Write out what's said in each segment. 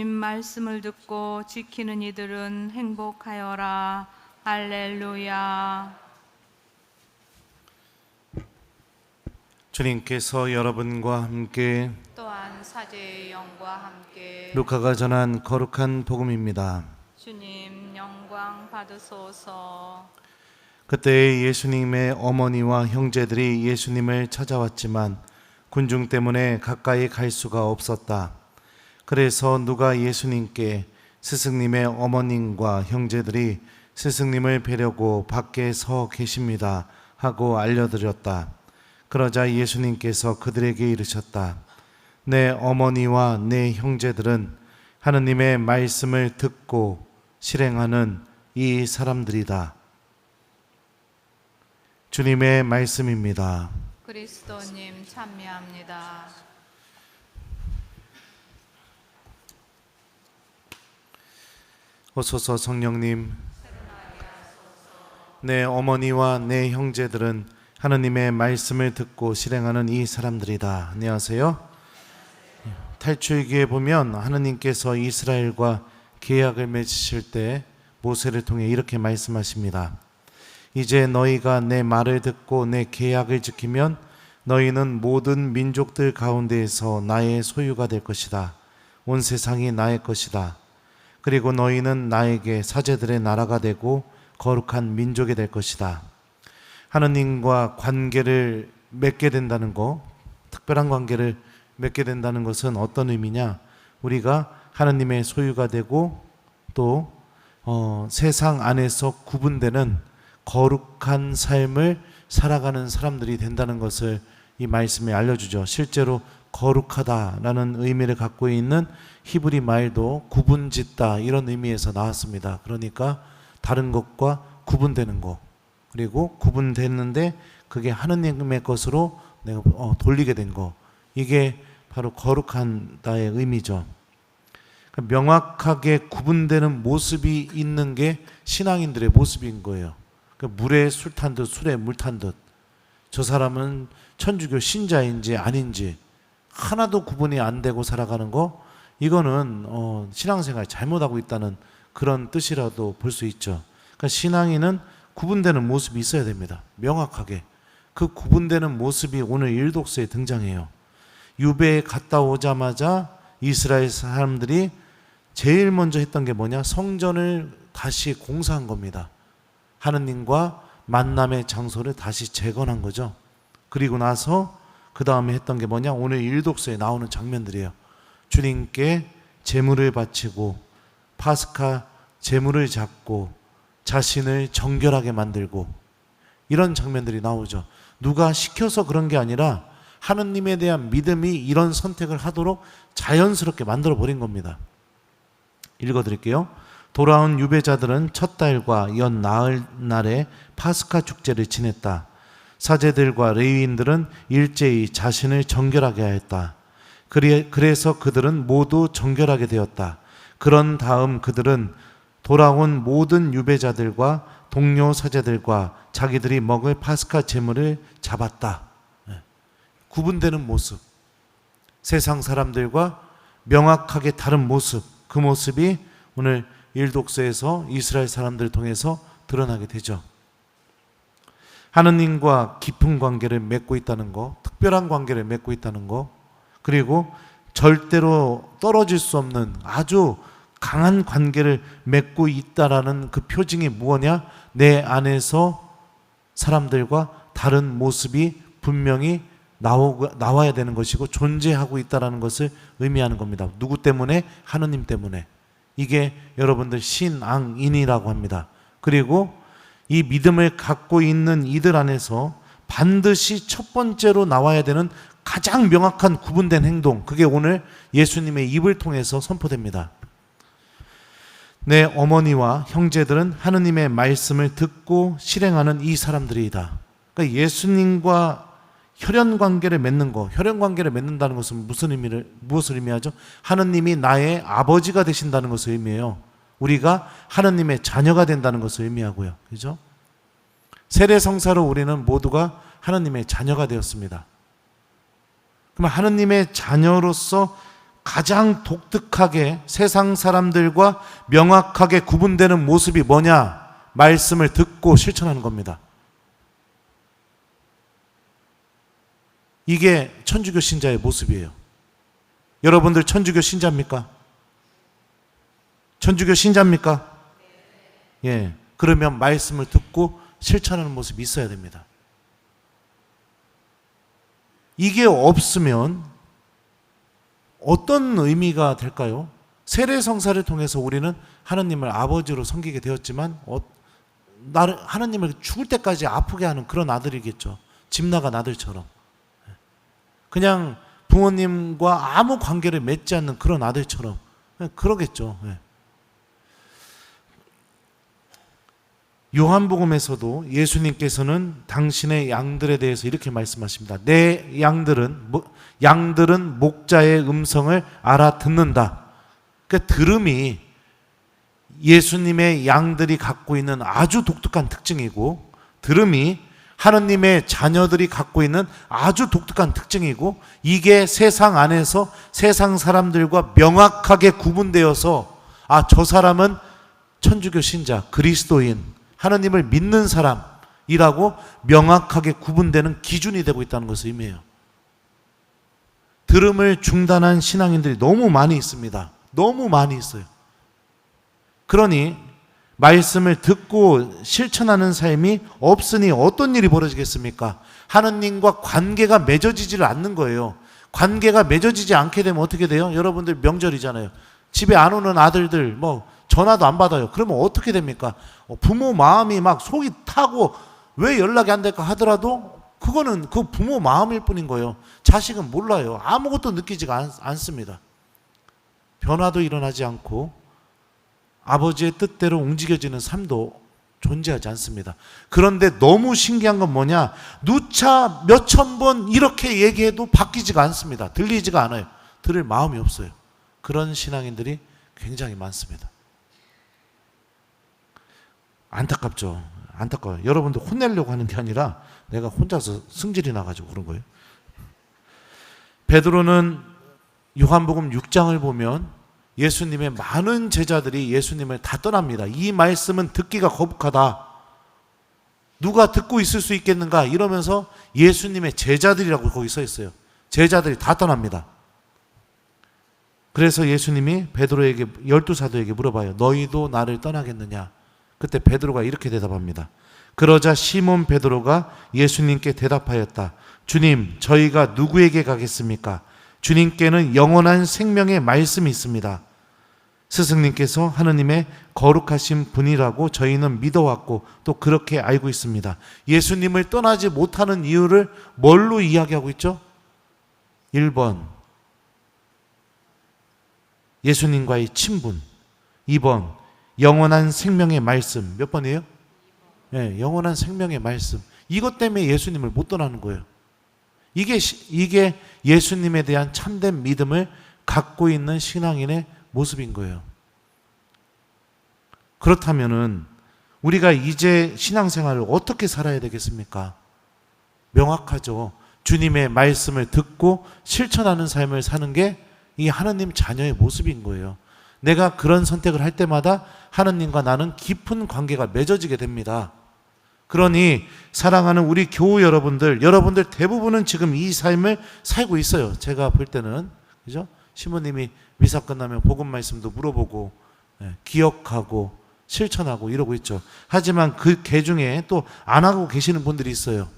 말씀을 듣고 지키는 이들은 행복하여라. 할렐루야. 주님께서 여러분과 함께 또한 사제의 영과 함께 루카가 전한 거룩한 복음입니다. 주님 영광 받으소서. 그때 예수님의 어머니와 형제들이 예수님을 찾아왔지만 군중 때문에 가까이 갈 수가 없었다. 그래서 누가 예수님께 스승님의 어머님과 형제들이 스승님을 뵈려고 밖에 서 계십니다 하고 알려드렸다. 그러자 예수님께서 그들에게 이르셨다. 내 어머니와 내 형제들은 하느님의 말씀을 듣고 실행하는 이 사람들이다. 주님의 말씀입니다. 그리스도님 찬미합니다. 오소서 성령님, 내 어머니와 내 형제들은 하느님의 말씀을 듣고 실행하는 이 사람들이다. 안녕하세요. 탈출기에 보면 하느님께서 이스라엘과 계약을 맺으실 때 모세를 통해 이렇게 말씀하십니다. 이제 너희가 내 말을 듣고 내 계약을 지키면 너희는 모든 민족들 가운데에서 나의 소유가 될 것이다. 온 세상이 나의 것이다. 그리고 너희는 나에게 사제들의 나라가 되고 거룩한 민족이 될 것이다. 하느님과 관계를 맺게 된다는 것, 특별한 관계를 맺게 된다는 것은 어떤 의미냐? 우리가 하느님의 소유가 되고 또 세상 안에서 구분되는 거룩한 삶을 살아가는 사람들이 된다는 것을 이 말씀에 알려주죠. 실제로 거룩하다라는 의미를 갖고 있는 히브리 말도 구분짓다 이런 의미에서 나왔습니다. 그러니까 다른 것과 구분되는 것, 그리고 구분됐는데 그게 하느님의 것으로 내가 돌리게 된 것, 이게 바로 거룩한다의 의미죠. 그러니까 명확하게 구분되는 모습이 있는 게 신앙인들의 모습인 거예요. 그러니까 물에 술 탄 듯 술에 물 탄 듯, 저 사람은 천주교 신자인지 아닌지 하나도 구분이 안 되고 살아가는 거, 이거는 신앙생활 잘못하고 있다는 그런 뜻이라도 볼 수 있죠. 그러니까 신앙인은 구분되는 모습이 있어야 됩니다. 명확하게. 그 구분되는 모습이 오늘 일독서에 등장해요. 유배에 갔다 오자마자 이스라엘 사람들이 제일 먼저 했던 게 뭐냐? 성전을 다시 공사한 겁니다. 하느님과 만남의 장소를 다시 재건한 거죠. 그리고 나서 그 다음에 했던 게 뭐냐? 오늘 일독서에 나오는 장면들이에요. 주님께 제물을 바치고 파스카 제물을 잡고 자신을 정결하게 만들고, 이런 장면들이 나오죠. 누가 시켜서 그런 게 아니라 하느님에 대한 믿음이 이런 선택을 하도록 자연스럽게 만들어 버린 겁니다. 읽어드릴게요. 돌아온 유배자들은 첫 달과 연 나흘 날에 파스카 축제를 지냈다. 사제들과 레위인들은 일제히 자신을 정결하게 하였다. 그래서 그들은 모두 정결하게 되었다. 그런 다음 그들은 돌아온 모든 유배자들과 동료 사제들과 자기들이 먹을 파스카 제물을 잡았다. 구분되는 모습, 세상 사람들과 명확하게 다른 모습, 그 모습이 오늘 일독서에서 이스라엘 사람들을 통해서 드러나게 되죠. 하느님과 깊은 관계를 맺고 있다는 거, 특별한 관계를 맺고 있다는 거, 그리고 절대로 떨어질 수 없는 아주 강한 관계를 맺고 있다라는 그 표징이 무엇이냐? 내 안에서 사람들과 다른 모습이 분명히 나와야 되는 것이고 존재하고 있다라는 것을 의미하는 겁니다. 누구 때문에? 하느님 때문에. 이게 여러분들 신앙인이라고 합니다. 그리고 이 믿음을 갖고 있는 이들 안에서 반드시 첫 번째로 나와야 되는 가장 명확한 구분된 행동, 그게 오늘 예수님의 입을 통해서 선포됩니다. 내 어머니와 형제들은 하느님의 말씀을 듣고 실행하는 이 사람들이다. 그러니까 예수님과 혈연관계를 맺는 거, 혈연관계를 맺는다는 것은 무엇을 의미하죠? 하느님이 나의 아버지가 되신다는 것을 의미해요. 우리가 하느님의 자녀가 된다는 것을 의미하고요. 그죠? 세례성사로 우리는 모두가 하느님의 자녀가 되었습니다. 그러면 하느님의 자녀로서 가장 독특하게 세상 사람들과 명확하게 구분되는 모습이 뭐냐? 말씀을 듣고 실천하는 겁니다. 이게 천주교 신자의 모습이에요. 여러분들 천주교 신자입니까? 천주교 신자입니까? 예. 그러면 말씀을 듣고 실천하는 모습이 있어야 됩니다. 이게 없으면 어떤 의미가 될까요? 세례성사를 통해서 우리는 하나님을 아버지로 섬기게 되었지만 하나님을 죽을 때까지 아프게 하는 그런 아들이겠죠. 집 나간 아들처럼. 그냥 부모님과 아무 관계를 맺지 않는 그런 아들처럼 그러겠죠. 요한복음에서도 예수님께서는 당신의 양들에 대해서 이렇게 말씀하십니다. 내 양들은 목자의 음성을 알아듣는다. 그러니까 들음이 예수님의 양들이 갖고 있는 아주 독특한 특징이고, 들음이 하느님의 자녀들이 갖고 있는 아주 독특한 특징이고, 이게 세상 안에서 세상 사람들과 명확하게 구분되어서 저 사람은 천주교 신자, 그리스도인, 하느님을 믿는 사람이라고 명확하게 구분되는 기준이 되고 있다는 것을 의미해요. 들음을 중단한 신앙인들이 너무 많이 있습니다. 너무 많이 있어요. 그러니 말씀을 듣고 실천하는 삶이 없으니 어떤 일이 벌어지겠습니까? 하느님과 관계가 맺어지지를 않는 거예요. 관계가 맺어지지 않게 되면 어떻게 돼요? 여러분들 명절이잖아요. 집에 안 오는 아들들 전화도 안 받아요. 그러면 어떻게 됩니까? 부모 마음이 막 속이 타고 왜 연락이 안 될까 하더라도 그거는 그 부모 마음일 뿐인 거예요. 자식은 몰라요. 아무것도 느끼지가 않습니다. 변화도 일어나지 않고 아버지의 뜻대로 움직여지는 삶도 존재하지 않습니다. 그런데 너무 신기한 건 뭐냐? 누차 몇천 번 이렇게 얘기해도 바뀌지가 않습니다. 들리지가 않아요. 들을 마음이 없어요. 그런 신앙인들이 굉장히 많습니다. 안타깝죠. 안타까워요. 여러분들 혼내려고 하는 게 아니라 내가 혼자서 승질이 나가지고 그런 거예요. 베드로는 요한복음 6장을 보면 예수님의 많은 제자들이 예수님을 다 떠납니다. 이 말씀은 듣기가 거북하다. 누가 듣고 있을 수 있겠는가? 이러면서 예수님의 제자들이라고 거기 써 있어요. 제자들이 다 떠납니다. 그래서 예수님이 베드로에게 12사도에게 물어봐요. 너희도 나를 떠나겠느냐? 그때 베드로가 이렇게 대답합니다. 그러자 시몬 베드로가 예수님께 대답하였다. 주님, 저희가 누구에게 가겠습니까? 주님께는 영원한 생명의 말씀이 있습니다. 스승님께서 하느님의 거룩하신 분이라고 저희는 믿어왔고 또 그렇게 알고 있습니다. 예수님을 떠나지 못하는 이유를 뭘로 이야기하고 있죠? 1번, 예수님과의 친분. 2번, 영원한 생명의 말씀. 몇 번이에요? 네, 영원한 생명의 말씀. 이것 때문에 예수님을 못 떠나는 거예요. 이게 예수님에 대한 참된 믿음을 갖고 있는 신앙인의 모습인 거예요. 그렇다면은 우리가 이제 신앙생활을 어떻게 살아야 되겠습니까? 명확하죠. 주님의 말씀을 듣고 실천하는 삶을 사는 게 이 하나님 자녀의 모습인 거예요. 내가 그런 선택을 할 때마다 하나님과 나는 깊은 관계가 맺어지게 됩니다. 그러니 사랑하는 우리 교우 여러분들 대부분은 지금 이 삶을 살고 있어요. 제가 볼 때는, 그죠? 시모님이 미사 끝나면 복음 말씀도 물어보고 기억하고 실천하고 이러고 있죠. 하지만 그 개 중에 또 안 하고 계시는 분들이 있어요.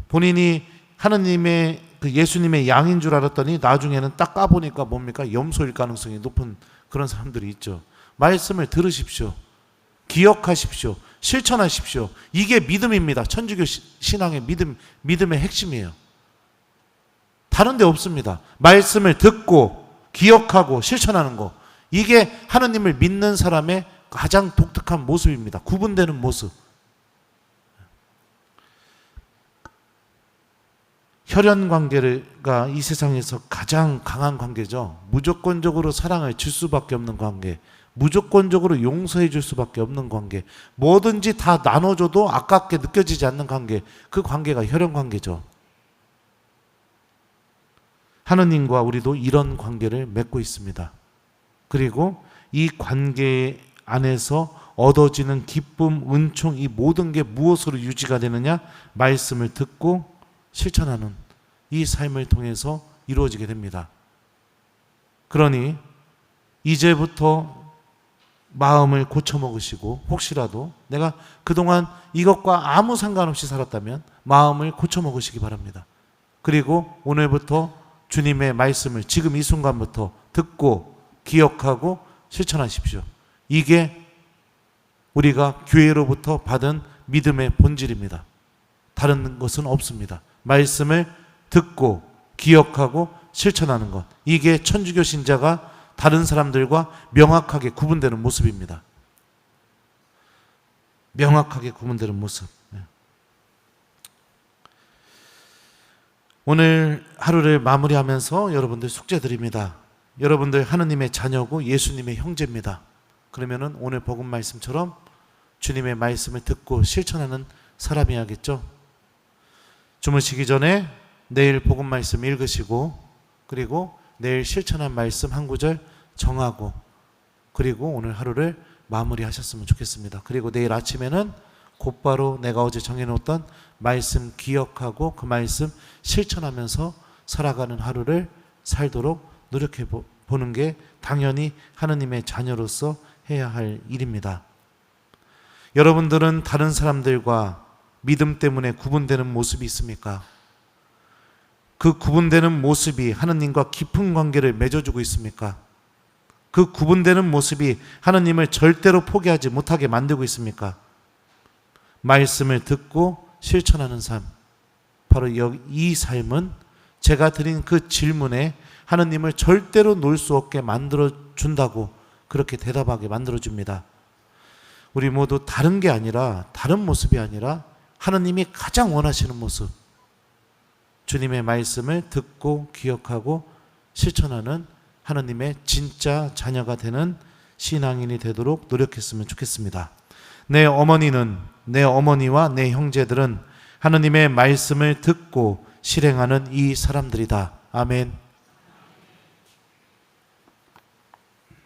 본인이 하느님의 그 예수님의 양인 줄 알았더니 나중에는 딱 까보니까 뭡니까? 염소일 가능성이 높은 그런 사람들이 있죠. 말씀을 들으십시오. 기억하십시오. 실천하십시오. 이게 믿음입니다. 천주교 신앙의 믿음의 핵심이에요. 다른 데 없습니다. 말씀을 듣고 기억하고 실천하는 거. 이게 하느님을 믿는 사람의 가장 독특한 모습입니다. 구분되는 모습. 혈연 관계가 이 세상에서 가장 강한 관계죠. 무조건적으로 사랑을 줄 수밖에 없는 관계. 무조건적으로 용서해 줄 수밖에 없는 관계. 뭐든지 다 나눠줘도 아깝게 느껴지지 않는 관계. 그 관계가 혈연 관계죠. 하느님과 우리도 이런 관계를 맺고 있습니다. 그리고 이 관계 안에서 얻어지는 기쁨, 은총, 이 모든 게 무엇으로 유지가 되느냐? 말씀을 듣고 실천하는 이 삶을 통해서 이루어지게 됩니다. 그러니 이제부터 마음을 고쳐먹으시고, 혹시라도 내가 그동안 이것과 아무 상관없이 살았다면 마음을 고쳐먹으시기 바랍니다. 그리고 오늘부터 주님의 말씀을 지금 이 순간부터 듣고 기억하고 실천하십시오. 이게 우리가 교회로부터 받은 믿음의 본질입니다. 다른 것은 없습니다. 말씀을 듣고 기억하고 실천하는 것, 이게 천주교 신자가 다른 사람들과 명확하게 구분되는 모습입니다. 명확하게 구분되는 모습. 오늘 하루를 마무리하면서 여러분들 숙제 드립니다. 여러분들 하느님의 자녀고 예수님의 형제입니다. 그러면은 오늘 복음 말씀처럼 주님의 말씀을 듣고 실천하는 사람이야겠죠. 주무시기 전에 내일 복음 말씀 읽으시고, 그리고 내일 실천한 말씀 한 구절 정하고, 그리고 오늘 하루를 마무리하셨으면 좋겠습니다. 그리고 내일 아침에는 곧바로 내가 어제 정해놓았던 말씀 기억하고 그 말씀 실천하면서 살아가는 하루를 살도록 노력해 보는 게 당연히 하느님의 자녀로서 해야 할 일입니다. 여러분들은 다른 사람들과 믿음 때문에 구분되는 모습이 있습니까? 그 구분되는 모습이 하느님과 깊은 관계를 맺어주고 있습니까? 그 구분되는 모습이 하느님을 절대로 포기하지 못하게 만들고 있습니까? 말씀을 듣고 실천하는 삶, 바로 이 삶은 제가 드린 그 질문에 하느님을 절대로 놓을 수 없게 만들어준다고 그렇게 대답하게 만들어줍니다. 우리 모두 다른 게 아니라, 다른 모습이 아니라 하느님이 가장 원하시는 모습, 주님의 말씀을 듣고 기억하고 실천하는 하느님의 진짜 자녀가 되는 신앙인이 되도록 노력했으면 좋겠습니다. 내 어머니는, 내 어머니와 내 형제들은 하느님의 말씀을 듣고 실행하는 이 사람들이다. 아멘.